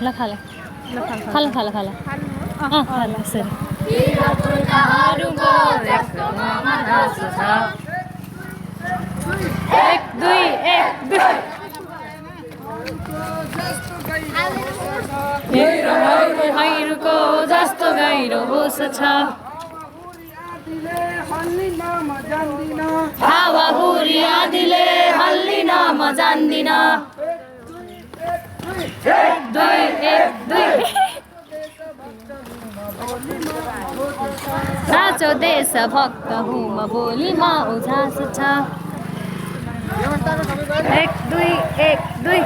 खाला खाला खाला खाला खाला सर एक दुई हैरुको जस्तो गहिरो होस छ हावा हुरी आँधीले हल्लिन म जान्दिन साँचो देशभक्त हुँ म बोलीमा उझास छ एक दुई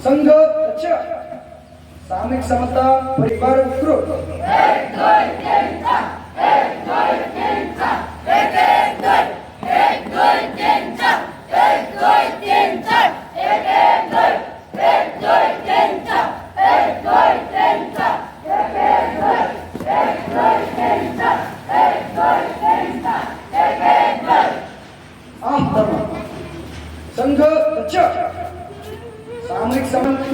संघ सामूहिक समता परिवार उत्कृष्ट संघ सामूहिक समता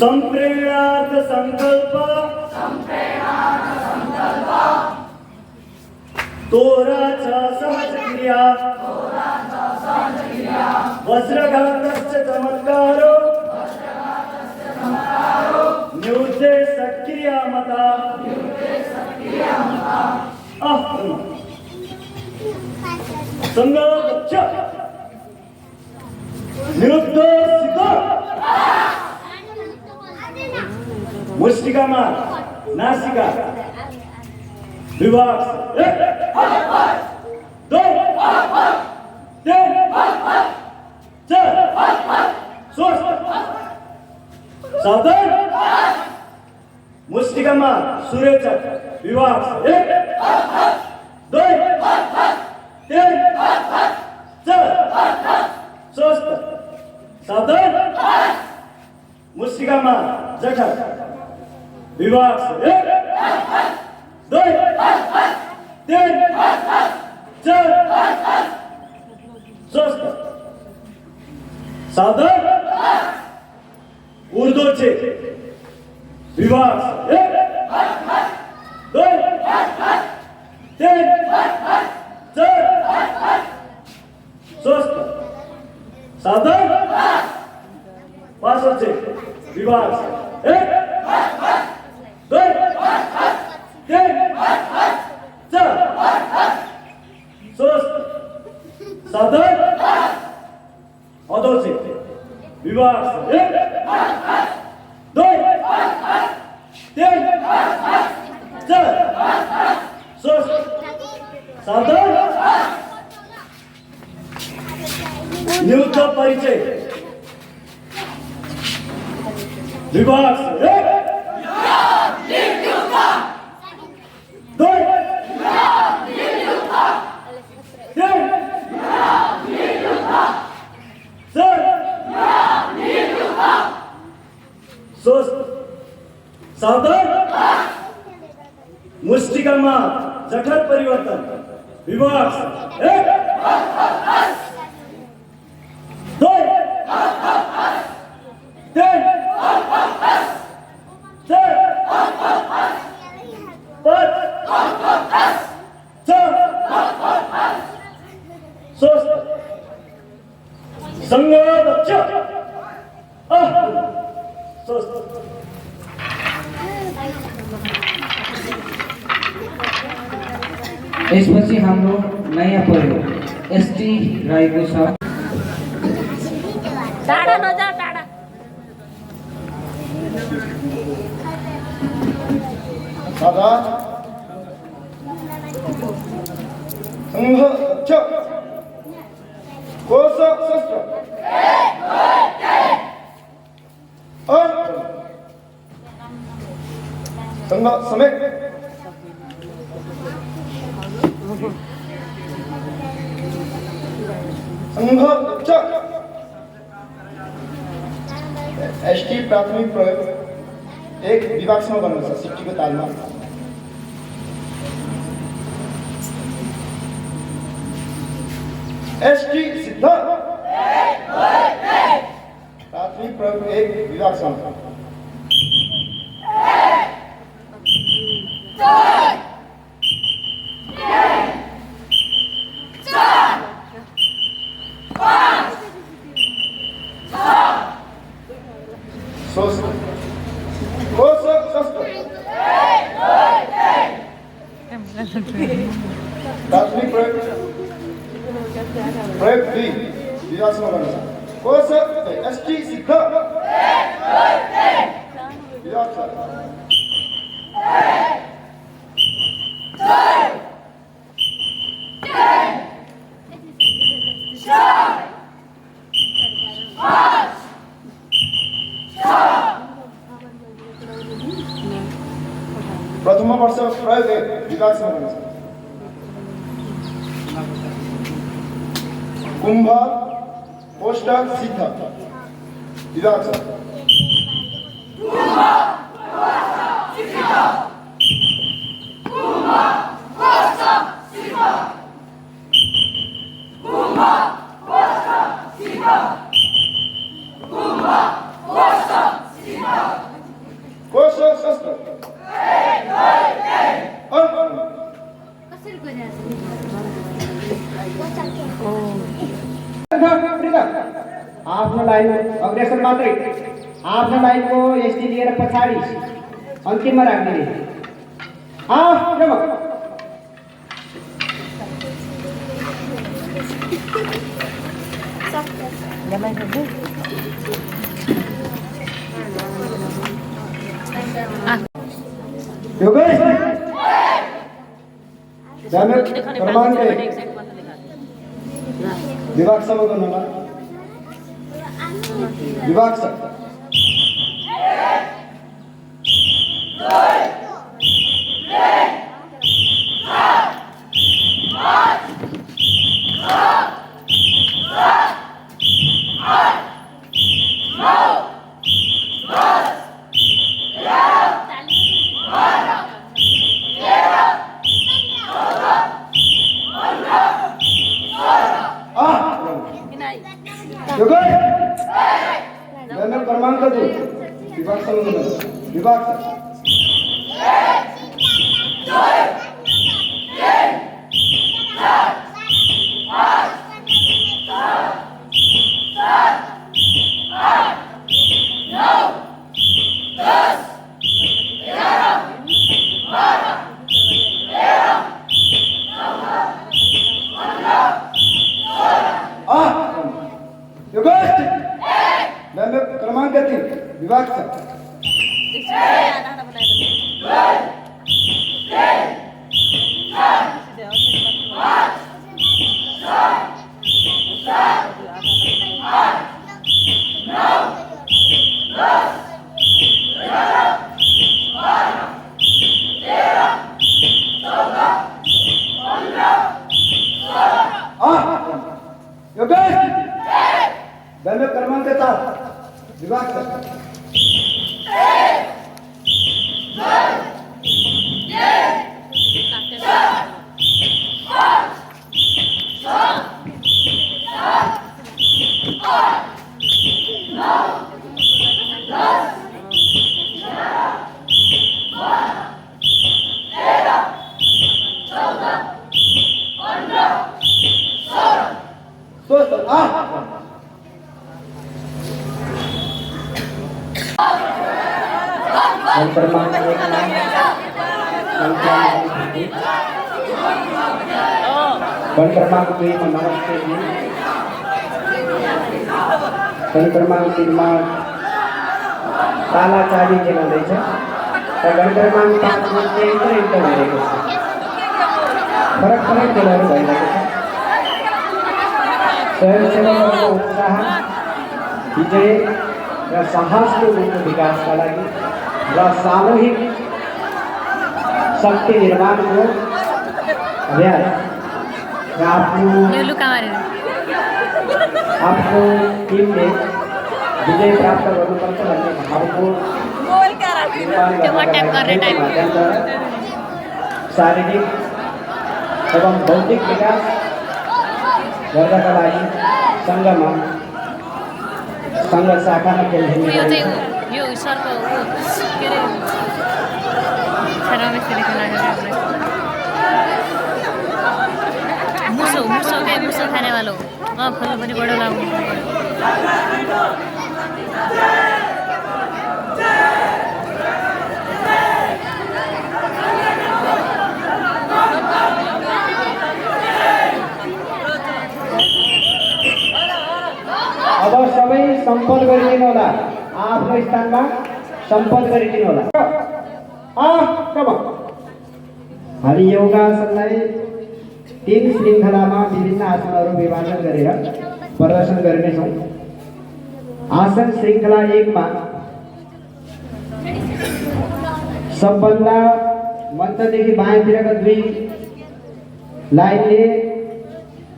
संप्रेरणार्थ संकल्प तोराचा सहज क्रिया वज्रघातस्य चमत्कारो निवृत्ते सक्रियामता संगच्छ निरुद्ध सिद्ध मुष्टिकामा नासिका विभाग दो तीन चार सावधान मुष्टिकामा सूर्यचक विभाग दो तीन चार सावधान मुष्टिकामा जठर विभाग दो तीन चार सावधान ऊर्ध्वचे विभाग दो तीन चार सावधान पार्श्वचे विभाग दो तीन चार सावधान अधोचे विभाग दो तीन चार सावधान नियुक्त परिचय विभाग दो तीन सावधान मुष्टिकामा जठर परिवर्तन विभाग दो तीन चार पाँच छह संगच्छ यसपछि हाम्रो नयाँ प्रयोग एसटी रहेको छ। टाढा नजा टाढा साधा संघच्छ कोश शस्त्र संघ समेत संघच्छ एसटी प्राथमिक प्रयोग एक विभागसम्म गर्नुपर्छ सिक्कीको तालमा एसटी सिद्ध प्राथमिक प्रयोग एक विभागसम्म प्राथमिक प्रयोग दुई विभागसम्म गर्नुपर्छ कोश एसटी सिद्ध विभाग छ प्रथम वर्ष प्रयोग विभागसम्म गर्नुपर्छ कुंभ पोस्टर सिद्ध विभाग छ कोश शस्त्र कसरी गरिरहेछ आफ्नो लाइन अग्रसर मात्रै आफ्नो लाइनको एसटी लिएर पछाडि अन्तिममा राख्ने क्रमांक विभाग सभा गर्नुमा विभाग सभा क्रमांक 2 विभाग सभा विभाग क्रमांक 3 विभाग क्रमांक 4 विभाग क्रमांक 1 क्रमांक 2 नमस्ते क्रमांक 3 ताला चाबी खेलाउँदैछ र क्रमांक 5 मा चाहिँ एकदम भइरहेको छ फरक फरक खेलहरू भइरहेको छ स्वयंसेवकहरूको उत्साह विजय र साहसको रूपको विकासका लागि र सामूहिक शक्ति निर्माणको अभ्यास र आफ्नो टिमले विजय प्राप्त गर्नुपर्छ भन्ने भावको शारीरिक एवं बौद्धिक विकास गर्नका लागि सङ्घमा सङ्घ शाखामा खेल्ने यो सरको के रे मुसो खाने वालो फल पनि बडो लाग्नु अब सबै सम्पन्न गरिदिनु होला आफ्नो स्थानमा सम्पन्न गरिदिनु होला हामी योगासनलाई 3 श्रृङ्खलामा विभिन्न आसनहरू विभाजन गरेर प्रदर्शन गर्नेछौँ। आसन श्रृङ्खला 1 मा सबभन्दा मध्यदेखि बायाँतिरका 2 लाइनले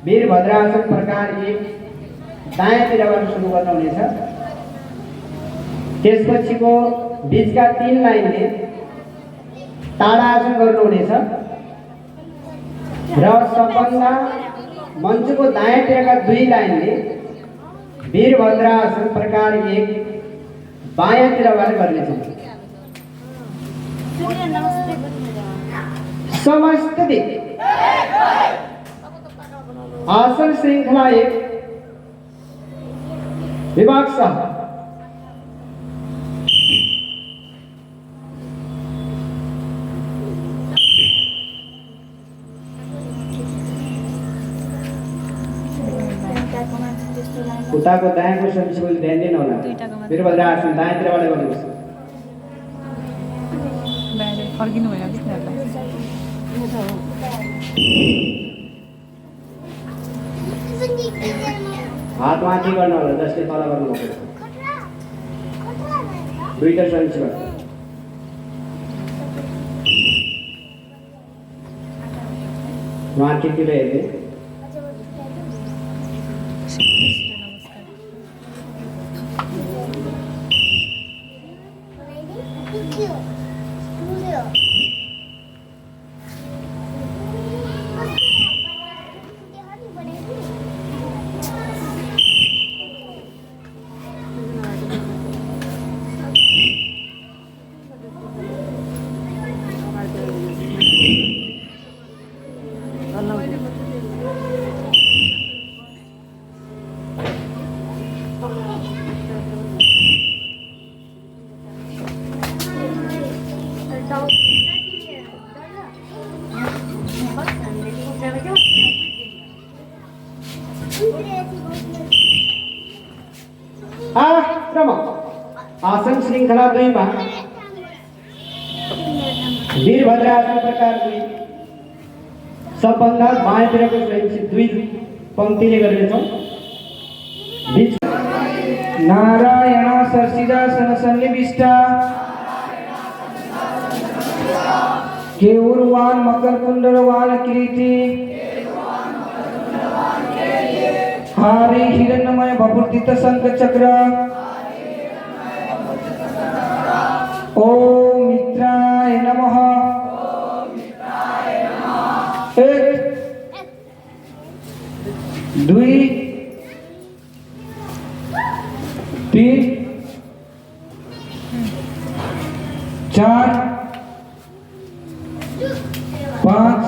वीरभद्रासन प्रकार 1 दायाँतिरबाट सुरु गर्नुहुनेछ। त्यसपछिको बीचका 3 लाइनले ताडासन गर्नुहुनेछ र सबभन्दा मञ्चको दायाँतिरका 2 लाइनले वीरभद्रासन प्रकार 1 बायाँतिरबाट गर्नेछौँ। समस्त आसन श्रृङ्खला 1 विभाग साहब कुत्ता को दाएं को सब इसको ध्यान देना होगा फिर बदला आसन दाएं तेरे वाले वाले बस फर्किनु भयो हात माथि गर्नु होला जसले तल गर्नु पर्छ दुईटा सन्च गर्छ माथितिर हेर्दै आसन श्रृंखला 2 मा वीरभद्रासन प्रकार 2 सबभन्दा बायाँतिरको स्वयंसित 2 पंक्तिले गर्नेछौँ। नारायण सरसिदासन सन्निविष्ट केऊरवान मकर कुंडलवान किरीटी हारी हिरण्यमय भपूर्दित शंख चक्र ओम मित्राय नमः। एक 2 3 4 5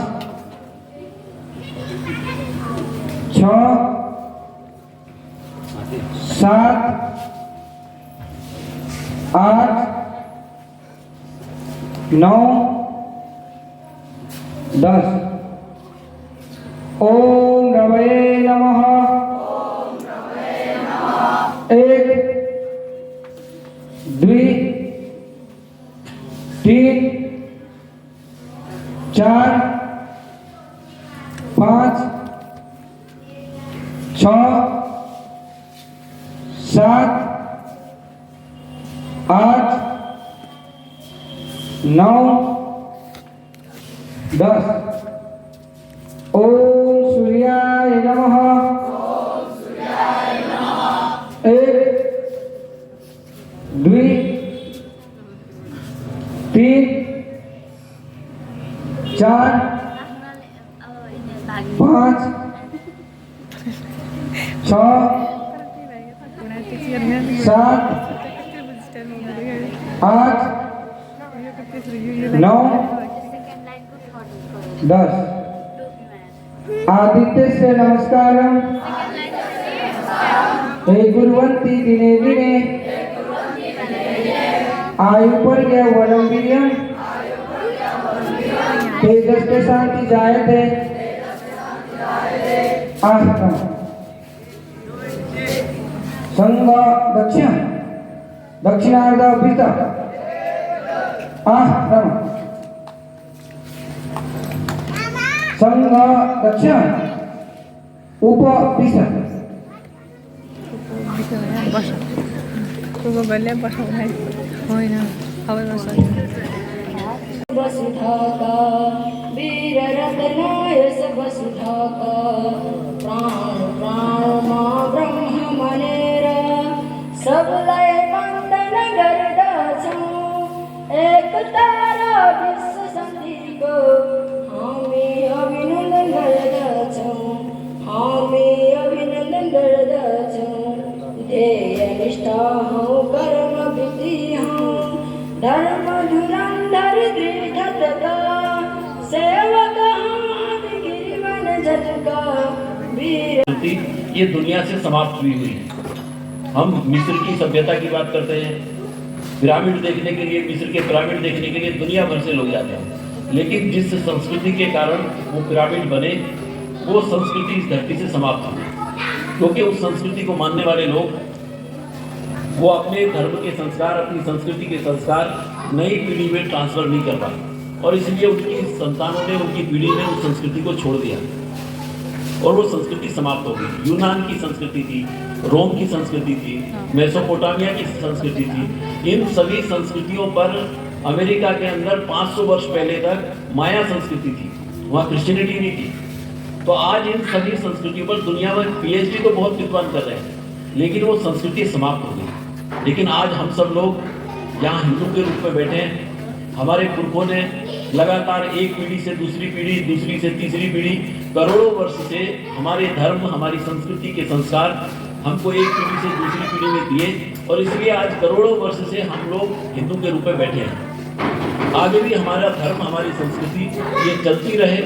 6 7 8 9 10 ओम रवये नमः। 1 2 3 4 5 6 7 8 9 10 ओम सूर्याय नमः। 1 2 3 4 5 6 7 8 9 10 आदित्य से नमस्कार हे गुरुवंती दिने दिने आयु पर वलंबियम तेजस के शांति जायते आह्रम संग दक्षिणार्ध अभित आह्रम संग दक्षिण उपविष्ट वसुधाका वीर रत्नाय वसुधाका प्राण प्राण मां ब्रह्म मनेर सबलय वंदन गर्दा छौ एक तारा विश्व संधिको हामी अभिनंदन गर्दा छौ हामी अभिनंदन गर्दा छौ ध्येय निष्ठा हौ कर्म विधि हौ धर्म धुरंधर दृढ़ता सेवक गिरिवन जटका वीर ये दुनिया से समाप्त हुई है। हम मिस्र की सभ्यता की बात करते हैं, पिरामिड देखने के लिए, मिस्र के पिरामिड देखने के लिए दुनिया भर से लोग जाते हैं, लेकिन जिस संस्कृति के कारण वो पिरामिड बने, वो संस्कृति इस धरती से समाप्त हो गई, क्योंकि उस संस्कृति को मानने वाले लोग वो अपने धर्म के संस्कार, अपनी संस्कृति के संस्कार नई पीढ़ी में ट्रांसफर नहीं कर पाए, और इसलिए उनकी संतानों ने, उनकी पीढ़ी ने उस संस्कृति को छोड़ दिया और वो संस्कृति समाप्त हो गई। यूनान की संस्कृति थी, रोम की संस्कृति थी, मेसोपोटामिया की संस्कृति थी। इन सभी संस्कृतियों पर अमेरिका के अंदर 500 वर्ष पहले तक माया संस्कृति थी, वहाँ क्रिश्चियनिटी नहीं थी। तो आज इन सभी संस्कृतियों पर दुनिया में पीएचडी तो बहुत विद्वान कर रहे हैं, लेकिन वो संस्कृति समाप्त हो गई। लेकिन आज हम सब लोग यहाँ हिंदू के रूप में बैठे हैं। हमारे पुरखों ने लगातार एक पीढ़ी से दूसरी पीढ़ी, दूसरी से तीसरी पीढ़ी, करोड़ों वर्ष से हमारे धर्म, हमारी संस्कृति के संस्कार हमको एक पीढ़ी से दूसरी पीढ़ी में दिए, और इसलिए आज करोड़ों वर्ष से हम लोग हिंदू के रूप में बैठे हैं। आगे भी हमारा धर्म, हमारी संस्कृति ये चलती रहे,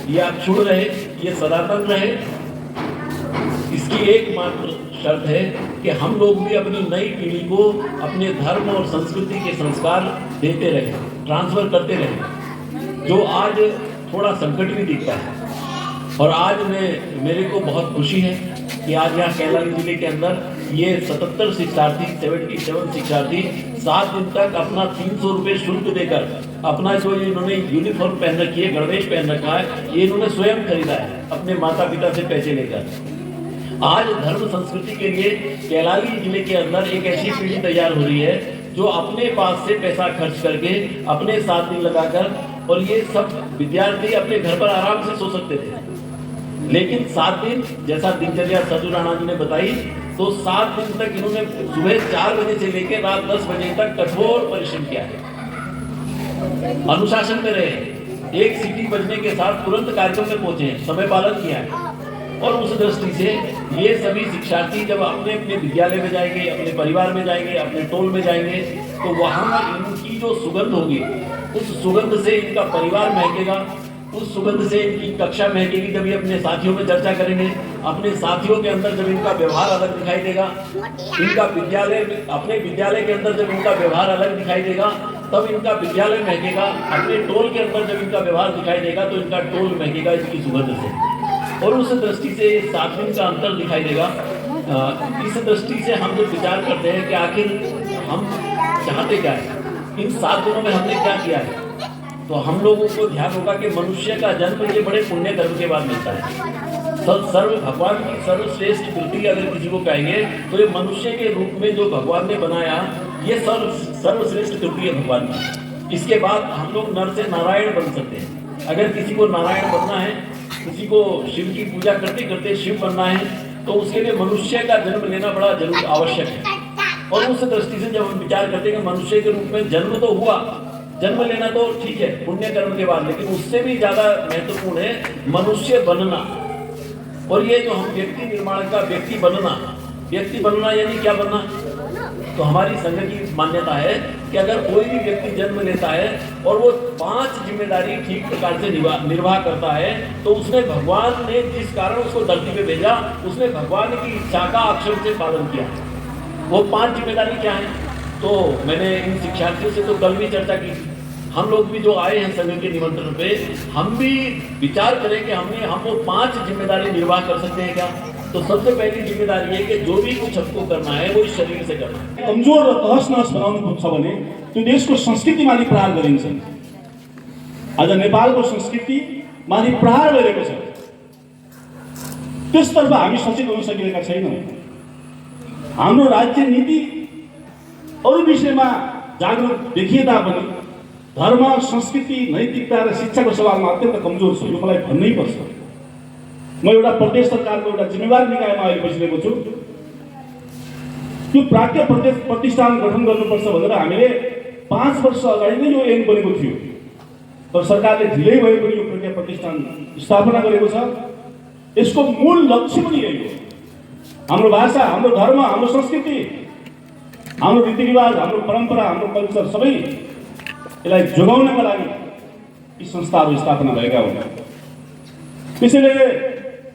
ये अक्षुण्ण रहे, ये सनातन रहे। इसकी एकमात्र शर्त है कि हम लोग भी अपनी नई पीढ़ी को अपने धर्म और संस्कृति के संस्कार देते रहें, ट्रांसफर करते रहें, जो आज थोड़ा संकट भी दिखता है। और आज मेरे को बहुत खुशी है कि आज यहाँ कैलाली जिले के अंदर ये 77 शिक्षार्थी 7 दिन तक अपना 300 रुपये शुल्क देकर अपना जो इन्होंने यूनिफॉर्म पहन रखी है, गणवेश पहन रखा है, ये इन्होंने स्वयं खरीदा है अपने माता पिता से पैसे लेकर। आज धर्म संस्कृति के लिए कैलाली जिले के अंदर एक ऐसी पीढ़ी तैयार हो रही है जो अपने पास से पैसा खर्च करके अपने 7 दिन लगाकर, और ये सब विद्यार्थी अपने घर पर आराम से सो सकते थे, लेकिन 7 दिन जैसा दिनचर्या सजू राणा जी ने बताई, तो 7 दिन तक इन्होंने सुबह 4 बजे से लेकर रात 10 बजे तक कठोर परिश्रम किया है, अनुशासन में रहे, एक सीटी बजने के साथ तुरंत कार्यक्रम में पहुंचे, समय पालन किया है। और उस दृष्टि से ये सभी शिक्षार्थी जब अपने अपने विद्यालय में जाएंगे, अपने परिवार में जाएंगे, अपने टोल में जाएंगे, तो वहाँ इनकी जो सुगंध होगी, उस सुगंध से इनका परिवार महकेगा, उस सुगंध से इनकी कक्षा महकेगी। जब ये अपने साथियों में चर्चा करेंगे, अपने साथियों के अंदर जब इनका व्यवहार अलग दिखाई देगा, इनका विद्यालय, अपने विद्यालय के अंदर जब इनका व्यवहार अलग दिखाई देगा, तब इनका विद्यालय महकेगा। अपने टोल के अंदर जब इनका व्यवहार दिखाई देगा, तो इनका टोल महकेगा इसकी सुगंध से। और उस दृष्टि से 7 दिन का अंतर दिखाई देगा। इस दृष्टि से हम जो विचार करते हैं कि आखिर हम चाहते क्या है, इन 7 दिनों में हमने क्या किया है, तो हम लोगों को ध्यान होगा कि मनुष्य का जन्म ये बड़े पुण्य कर्म के बाद मिलता है। सर्व भगवान की सर्वश्रेष्ठ कृति अगर किसी को कहेंगे, तो ये मनुष्य के रूप में जो भगवान ने बनाया, ये सर्वश्रेष्ठ कृति है भगवान की। इसके बाद हम लोग नर से नारायण बन सकते हैं। अगर किसी को नारायण बनना है, किसी को शिव की पूजा करते करते शिव बनना है, तो उसके लिए मनुष्य का जन्म लेना बड़ा जरूर आवश्यक है। और उस दृष्टि से जब हम विचार करते हैं कि मनुष्य के रूप में जन्म तो हुआ, जन्म लेना तो ठीक है पुण्य कर्म के बाद, लेकिन उससे भी ज्यादा महत्वपूर्ण है मनुष्य बनना। और ये जो हम व्यक्ति निर्माण का व्यक्ति बनना यानी क्या बनना, तो हमारी संघ की मान्यता है कि अगर कोई भी व्यक्ति जन्म लेता है और वो 5 जिम्मेदारी ठीक प्रकार से निर्वाह करता है, तो उसने भगवान ने जिस कारण उसको धरती पे भेजा, उसने भगवान की इच्छा का अक्षर से पालन किया। वो 5 जिम्मेदारी क्या है, तो मैंने इन शिक्षार्थियों से तो कल भी चर्चा की। हम लोग भी जो आए हैं संघ के निमंत्रण पे, हम भी विचार करें कि हम वो 5 जिम्मेदारी निर्वाह कर सकते हैं क्या। तो सबसे पहली जिम्मेदारी है कि जो भी कुछ हमको करना है वो इस शरीर से करना है। कमजोर र तहस नहस बनाउनु छ भने त्यो देशको संस्कृतिमाथि प्रहार गरिन्छ। आज नेपालको संस्कृतिमाथि प्रहार गरेको छ, त्यसतर्फ हामी सचेत हुन सकिरहेका छैनौँ। हाम्रो राज्य नीति अरू विषयमा जागरुक देखिए तापनि धर्म, संस्कृति, नैतिकता र शिक्षाको सवालमा अत्यन्त कमजोर छ। यो मलाई भन्नै पर्छ। म एउटा प्रदेश सरकारको एउटा जिम्मेवार निकायमा अहिले बसिरहेको छु। यो प्राज्ञ प्रतिष्ठान गठन गर्नुपर्छ भनेर हामीले 5 वर्ष अगाडि नै यो ऐन बनेको थियो, तर सरकारले ढिलै भए पनि यो प्रज्ञा प्रतिष्ठान स्थापना गरेको छ। यसको मूल लक्ष्य पनि यही हो। हाम्रो भाषा, हाम्रो धर्म, हाम्रो संस्कृति, हाम्रो रीतिरिवाज, हाम्रो परम्परा, हाम्रो कल्चर सबै यसलाई जोगाउनका लागि यी संस्थाहरू स्थापना भएका हुन्। त्यसैले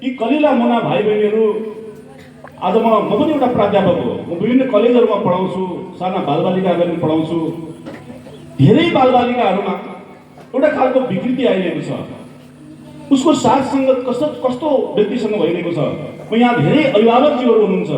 यी कलिला मुना भाइ बहिनीहरू आज म पनि एउटा प्राध्यापक हो, म विभिन्न कलेजहरूमा पढाउँछु, साना बालबालिकाहरूलाई पढाउँछु। धेरै बालबालिकाहरूमा एउटा खालको विकृति आइरहेको छ, उसको साथ सङ्गत कस्तो व्यक्तिसँग भइरहेको छ। म यहाँ धेरै अभिभावकजीहरू हुनुहुन्छ,